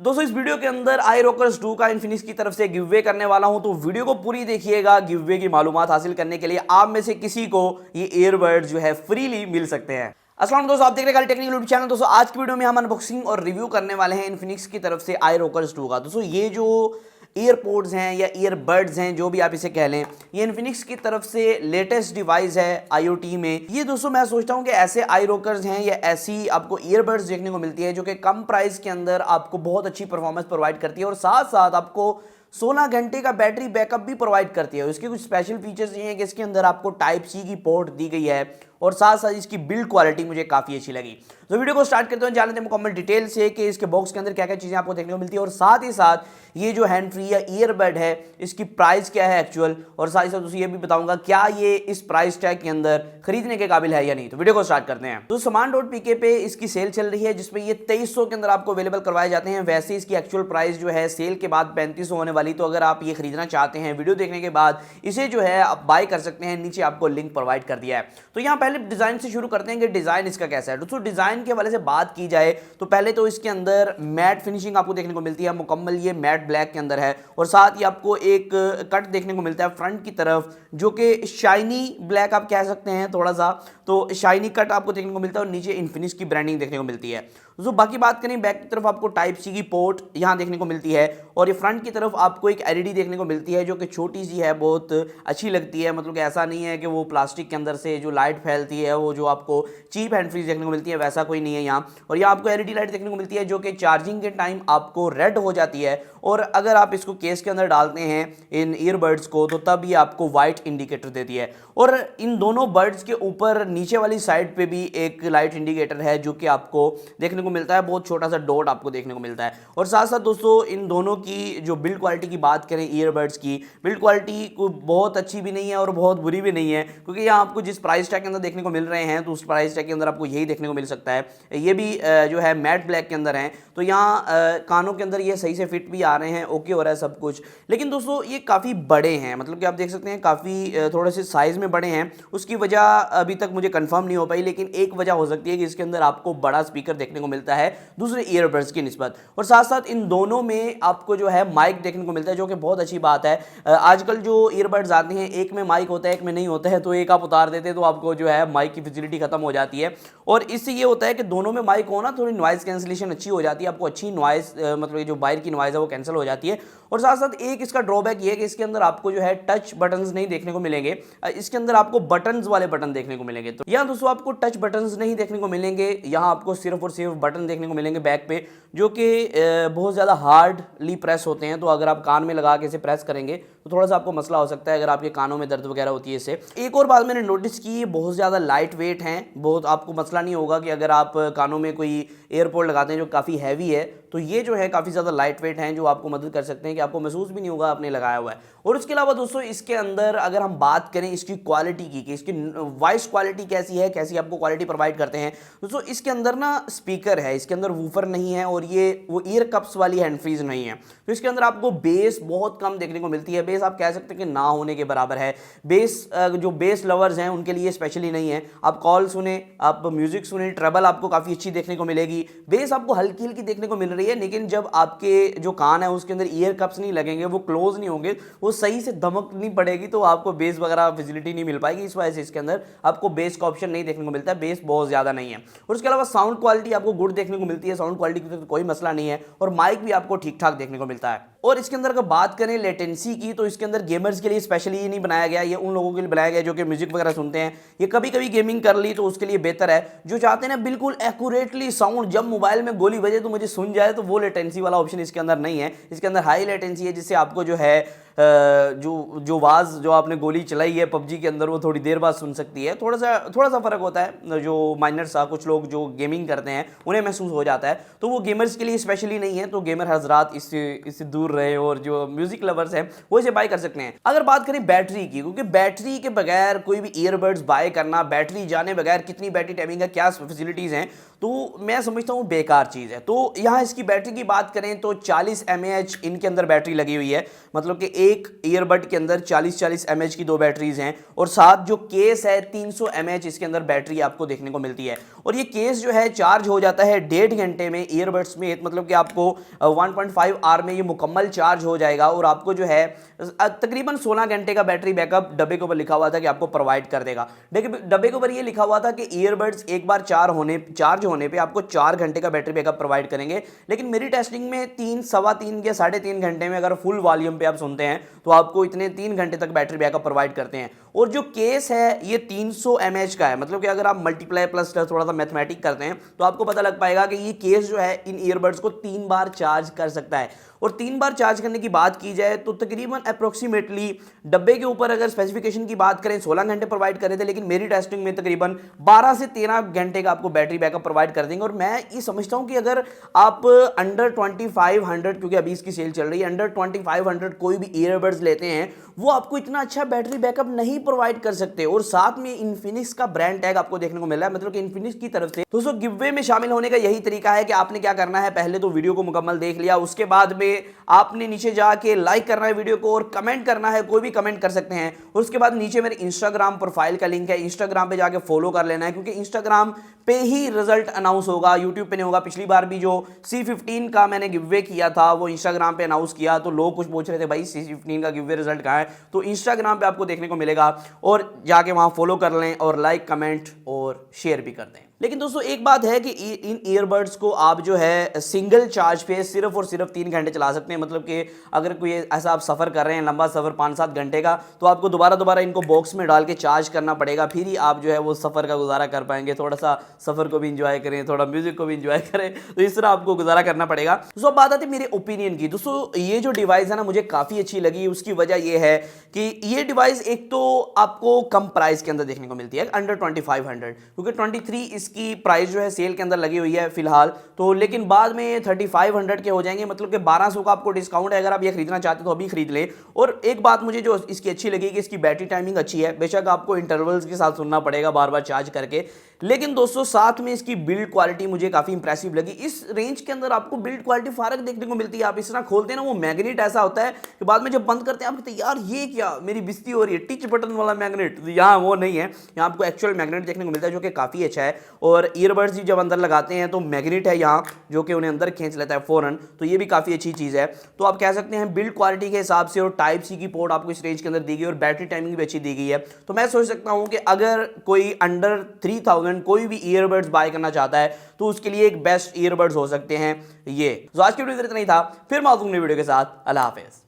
दोस्तों इस वीडियो के अंदर आई रोकर्स 2 का इन्फिनिक्स की तरफ से गिव अवे करने वाला हूं, तो वीडियो को पूरी देखिएगा। गिव अवे की मालूमात हासिल करने के लिए आप में से किसी को ये ईयरबड्स जो है फ्रीली मिल सकते हैं। अस्सलाम दोस्तों, आप देख रहे हैं टेक्निकल यूट्यूब चैनल। दोस्तों आज की वीडियो में हम अनबॉक्सिंग और रिव्यू करने वाले हैं इन्फिनिक्स की तरफ से आई रोकर्स 2 का। दोस्तों ये जो ईयरपोड्स हैं या ईयरबड्स हैं, जो भी आप इसे कह लें, ये इन्फिनिक्स की तरफ से लेटेस्ट डिवाइस है आईओटी में। ये दोस्तों मैं सोचता हूं कि ऐसे आई रोकर्स हैं या ऐसी आपको ईयरबड्स देखने को मिलती है जो कि कम प्राइस के अंदर आपको बहुत अच्छी परफॉर्मेंस प्रोवाइड करती है और साथ साथ आपको 16 घंटे का बैटरी बैकअप भी प्रोवाइड करती है। इसके कुछ स्पेशल फीचर्स ये हैं कि इसके अंदर आपको टाइप सी की पोर्ट दी गई है और साथ साथ इसकी बिल्ड क्वालिटी मुझे काफ़ी अच्छी लगी। तो वीडियो को स्टार्ट करते हैं, जानते हैं मुकम्मल डिटेल से कि इसके बॉक्स के अंदर क्या क्या चीज़ें आपको देखने को मिलती है और साथ ही साथ ये जो हैंड फ्री या ईयरबड है इसकी प्राइस क्या है एक्चुअल, और साथ ही साथ उसे ये भी बताऊंगा क्या ये इस प्राइस टैग के अंदर खरीदने के काबिल है या नहीं। तो वीडियो को स्टार्ट करते हैं। तो सामान.pk पे इसकी सेल चल रही है जिसमें ये 2300 के अंदर आपको अवेलेबल करवाए जाते हैं। वैसे इसकी एक्चुअल प्राइस जो है सेल के बाद 3500 होने वाली। तो अगर आप ये खरीदना चाहते हैं वीडियो देखने के बाद इसे जो है आप बाय कर सकते हैं। नीचे आपको लिंक प्रोवाइड कर दिया है। तो यहाँ पहले डिजाइन से शुरू करते हैं कि डिजाइन इसका कैसा है। दोस्तों डिजाइन के हवाले से बात की जाए तो पहले तो इसके अंदर मैट फिनिशिंग आपको देखने को मिलती है, मुकम्मल ये मैट ब्लैक के अंदर है और साथ ही आपको एक कट देखने को मिलता है फ्रंट की तरफ जो कि शाइनी ब्लैक आप कह सकते हैं, थोड़ा सा तो शाइनी कट आपको देखने को मिलता है और नीचे इन्फिनिक्स की ब्रांडिंग देखने को मिलती है। जो बाकी बात करें बैक की तरफ आपको टाइप सी की पोर्ट यहाँ देखने को मिलती है और ये फ्रंट की तरफ आपको एक एलईडी देखने को मिलती है जो कि छोटी सी है, बहुत अच्छी लगती है। मतलब कि ऐसा नहीं है कि वो प्लास्टिक के अंदर से जो लाइट फैलती है वो जो आपको चीप हैंड फ्री देखने को मिलती है, वैसा कोई नहीं है यहाँ। और यहाँ आपको एलईडी लाइट देखने को मिलती है जो कि चार्जिंग के टाइम आपको रेड हो जाती है और अगर आप इसको केस के अंदर डालते हैं इन ईयरबड्स को तो तब ये आपको वाइट इंडिकेटर देती है। और इन दोनों बर्ड्स के ऊपर नीचे वाली साइड पे भी एक लाइट इंडिकेटर है जो कि आपको देखने को मिलता है, बहुत छोटा सा डॉट आपको देखने को मिलता है। और साथ साथ दोस्तों इन दोनों की जो बिल्ड क्वालिटी की बात करें, ईयरबड्स की बिल्ड क्वालिटी को बहुत अच्छी भी नहीं है और बहुत बुरी भी नहीं है, क्योंकि यहाँ आपको जिस प्राइस टैग के अंदर देखने को मिल रहे हैं तो उस प्राइस टैग के अंदर आपको यही देखने को मिल सकता है। ये भी जो है मैट ब्लैक के अंदर है, तो यहाँ कानों के अंदर ये सही से फिट भी आ रहे हैं, ओके हो रहा है सब कुछ। लेकिन दोस्तों ये काफ़ी बड़े हैं, मतलब कि आप देख सकते हैं काफ़ी थोड़े से साइज़ में बड़े हैं। उसकी वजह अभी तक मुझे कंफर्म नहीं हो पाई, लेकिन एक वजह हो सकती है कि इसके अंदर आपको बड़ा स्पीकर देखने को मिलता है दूसरे ईयरबड्स की निस्बत। और साथ साथ इन दोनों में आपको जो है माइक देखने को मिलता है जो कि बहुत अच्छी बात है। आजकल जो ईयरबड्स आते हैं एक में माइक होता है एक में नहीं होता है, तो एक आप उतार देते हैं तो आपको जो है माइक की फैसिलिटी खत्म हो जाती है। और इससे ये होता है कि दोनों में माइक हो ना, थोड़ी नॉइज़ कैंसिलेशन अच्छी हो जाती है, आपको अच्छी नॉइज़ मतलब जो बाहर की नॉइज़ है वो कैंसिल हो जाती है। और साथ साथ एक इसका ड्रॉबैक ये है कि इसके अंदर आपको जो है टच बटन्स नहीं देखने को मिलेंगे, इसके अंदर आपको बटन्स वाले बटन देखने को मिलेंगे। तो यहाँ दोस्तों आपको टच बटन्स नहीं देखने को मिलेंगे, यहाँ आपको सिर्फ और सिर्फ बटन देखने को मिलेंगे बैक पे, जो कि बहुत ज़्यादा हार्डली प्रेस होते हैं। तो अगर आप कान में लगा के इसे प्रेस करेंगे तो थोड़ा सा आपको मसला हो सकता है अगर आपके कानों में दर्द वगैरह होती है इससे। एक और बात मैंने नोटिस की, ये बहुत ज़्यादा लाइट वेट हैं, बहुत आपको मसला नहीं होगा कि अगर आप कानों में कोई एयरपोर्ट लगाते हैं जो काफ़ी हैवी है, तो ये जो है काफ़ी ज़्यादा लाइट वेट हैं जो आपको मदद कर सकते हैं कि आपको महसूस भी नहीं होगा आपने लगाया हुआ है। और उसके अलावा दोस्तों इसके अंदर अगर हम बात करें इसकी क्वालिटी की कि इसकी वॉइस क्वालिटी कैसी है, कैसी आपको क्वालिटी प्रोवाइड करते हैं, दोस्तों इसके अंदर ना स्पीकर है, इसके अंदर वूफर नहीं है और ये वो ईयर कप्स वाली हैंड फ्रीज नहीं है। तो इसके अंदर आपको बेस बहुत कम देखने को मिलती है, बेस आप कह सकते हैं कि ना होने के बराबर है। बेस जो बेस लवर्स हैं उनके लिए स्पेशली नहीं है। आप कॉल सुने, आप म्यूजिक सुने, ट्रबल आपको काफ़ी अच्छी देखने को मिलेगी, बेस आपको हल्की हल्की देखने को मिल रही है, लेकिन जब आपके जो कान है उसके अंदर ईयर कप्स नहीं लगेंगे, वो क्लोज नहीं होंगे, वो सही से धमक नहीं पड़ेगी, तो आपको बेस वगैरह फैसिलिटी नहीं मिल पाएगी। इस वजह से इसके अंदर आपको बेस का ऑप्शन नहीं देखने को मिलता है, बेस बहुत ज़्यादा नहीं है। और उसके अलावा साउंड क्वालिटी आपको गुड देखने को मिलती है, साउंड क्वालिटी की तो कोई मसला नहीं है और माइक भी आपको ठीक ठाक देखने को मिलता है। और इसके अंदर अगर बात करें लेटेंसी की, तो इसके अंदर गेमर्स के लिए स्पेशली ये नहीं बनाया गया, ये उन लोगों के लिए बनाया गया जो कि म्यूजिक वगैरह सुनते हैं, ये कभी कभी गेमिंग कर ली तो उसके लिए बेहतर है। जो चाहते हैं ना बिल्कुल एक्यूरेटली साउंड, जब मोबाइल में गोली बजे तो मुझे सुन जाए, तो वो लेटेंसी वाला ऑप्शन इसके अंदर नहीं है। इसके अंदर हाई लेटेंसी है जिससे आपको जो है जो आवाज़ जो आपने गोली चलाई है पबजी के अंदर वो थोड़ी देर बाद सुन सकती है। थोड़ा सा फ़र्क होता है, जो माइनर सा कुछ लोग जो गेमिंग करते हैं उन्हें महसूस हो जाता है, तो वो गेमर्स के लिए स्पेशली नहीं है। तो गेमर हजरात इससे दूर रहे और जो म्यूजिक लवर्स हैं वो इसे बाय कर सकते हैं। अगर बात करें बैटरी की, क्योंकि बैटरी के बगैर कोई भी ईयरबड्स बाय करना, बैटरी जाने बगैर कितनी बैटरी टाइमिंग है, क्या फैसिलिटीज़ हैं, तो मैं समझता हूँ बेकार चीज़ है। तो यहाँ इसकी बैटरी की बात करें तो 40 mAh इनके अंदर बैटरी लगी हुई है, मतलब कि एक ईयरबड के अंदर 40-40 mAh की दो बैटरीज हैं और साथ जो केस है 300 mAh इसके अंदर बैटरी आपको देखने को मिलती है। और ये केस जो है चार्ज हो जाता है 1.5 घंटे में ईयरबड्स में, मतलब कि आपको 1.5 आवर में ये मुकम्मल चार्ज हो जाएगा और आपको जो है तकरीबन 16 घंटे का बैटरी बैकअप डब्बे के ऊपर लिखा हुआ था कि आपको प्रोवाइड कर देगा। डब्बे के ऊपर ये लिखा हुआ था कि ईयरबड्स एक बार चार्ज होने पे आपको 4 घंटे का बैटरी बैकअप प्रोवाइड करेंगे, लेकिन मेरी टेस्टिंग में 3-3.25 या 3.5 घंटे में अगर फुल वॉल्यूम पे आप सुनते हैं तो आपको इतने 3 घंटे तक बैटरी बैकअप प्रोवाइड करते हैं। और जो केस है ये 300 mAh का है, मतलब कि अगर आप मल्टीप्लाई प्लस थोड़ा सा मैथमेटिक करते हैं तो आपको पता लग पाएगा कि ये केस जो है इन ईयरबड्स को 3 बार चार्ज कर सकता है। और 3 बार चार्ज करने की बात की जाए तो तकरीबन अप्रोक्सीमेटली डब्बे के ऊपर अगर स्पेसिफिकेशन की बात करें 16 घंटे प्रोवाइड कर रहे थे, लेकिन मेरी टेस्टिंग में तकरीबन 12 से 13 घंटे का आपको बैटरी बैकअप प्रोवाइड कर देंगे। और मैं ये समझता हूं कि अगर आप अंडर 2500, क्योंकि अभी इसकी सेल चल रही है, अंडर 2500 कोई भी ईयरबड्स लेते हैं वो आपको इतना अच्छा बैटरी बैकअप नहीं प्रोवाइड कर सकते। और साथ में इन्फिनिक्स का ब्रांड टैग आपको देखने को मिल रहा है, मतलब कि इन्फिनिक्स की तरफ से। दोस्तों गिववे में शामिल होने का यही तरीका है कि आपने क्या करना है, पहले तो वीडियो को मुकम्मल देख लिया, उसके बाद में आपने नीचे जाके लाइक करना है वीडियो को और कमेंट करना है, कोई भी कमेंट कर सकते हैं। और उसके बाद नीचे मेरे इंस्टाग्राम प्रोफाइल का लिंक है, इंस्टाग्राम पे जाके फॉलो कर लेना है, क्योंकि इंस्टाग्राम पे ही रिजल्ट अनाउंस होगा, यूट्यूब पे नहीं होगा। पिछली बार भी जो C15 का मैंने गिववे किया था वो इंस्टाग्राम पे अनाउंस किया, तो लोग कुछ पूछ रहे थे भाई C15 का गिववे रिजल्ट कहाँ है, तो इंस्टाग्राम पे आपको देखने को मिलेगा और जाके वहां फॉलो कर लें और लाइक कमेंट और शेयर भी कर दें। लेकिन दोस्तों एक बात है कि इन ईयरबड्स को आप जो है सिंगल चार्ज पे सिर्फ और सिर्फ 3 घंटे चला सकते हैं, मतलब कि अगर कोई ऐसा आप सफ़र कर रहे हैं लंबा सफ़र 5-7 घंटे का, तो आपको दोबारा इनको बॉक्स में डाल के चार्ज करना पड़ेगा, फिर ही आप जो है वो सफ़र का गुजारा कर पाएंगे। थोड़ा सा सफ़र को भी इंजॉय करें, थोड़ा म्यूजिक को भी इंजॉय करें, तो इस तरह आपको गुजारा करना पड़ेगा। दोस्तों अब बात आती है मेरे ओपिनियन की। दोस्तों ये जो डिवाइस है ना मुझे काफ़ी अच्छी लगी, उसकी वजह ये है कि ये डिवाइस एक तो आपको कम प्राइस के अंदर देखने को मिलती है, अंडर 2500, क्योंकि 23 इसकी प्राइस जो है सेल के अंदर लगी हुई है फिलहाल तो, लेकिन बाद में 3500 के हो जाएंगे, मतलब कि 1200 का आपको डिस्काउंट है। अगर आप ये खरीदना चाहते हो तो अभी खरीद लें। और एक बात मुझे जो इसकी अच्छी लगी कि इसकी बैटरी टाइमिंग अच्छी है, बेशक आपको इंटरवल्स के साथ सुनना पड़ेगा बार बार चार्ज करके, लेकिन दोस्तों साथ में इसकी बिल्ड क्वालिटी मुझे काफी इंप्रेसिव लगी। इस रेंज के अंदर आपको बिल्ड क्वालिटी फारक देखने को मिलती है। आप इस तरह खोलते हैं ना वो मैग्नेट ऐसा होता है कि बाद में जब बंद करते हैं आप कहते हैं यार ये क्या, मेरी बिस्ती हो रही है, टिच बटन वाला मैग्नेट। यहाँ वो नहीं है, यहाँ आपको एक्चुअल मैग्नेट देखने को मिलता है जो कि काफी अच्छा है। और ईयरबड्स जब अंदर लगाते हैं तो मैग्नेट है यहाँ जो कि उन्हें अंदर खींच लेता है फौरन, तो ये भी काफी अच्छी चीज है। तो आप कह सकते हैं बिल्ड क्वालिटी के हिसाब से और टाइप सी की पोर्ट आपको इस रेंज के अंदर दी गई और बैटरी टाइमिंग भी अच्छी दी गई है। तो मैं सोच सकता हूं कि अगर कोई अंडर 3000 कोई भी ईयरबड्स बाय करना चाहता है तो उसके लिए एक बेस्ट ईयरबड्स हो सकते हैं ये। तो आज की वीडियो इतना ही था, फिर मैं आऊंगा वीडियो के साथ। अल्लाह हाफिज।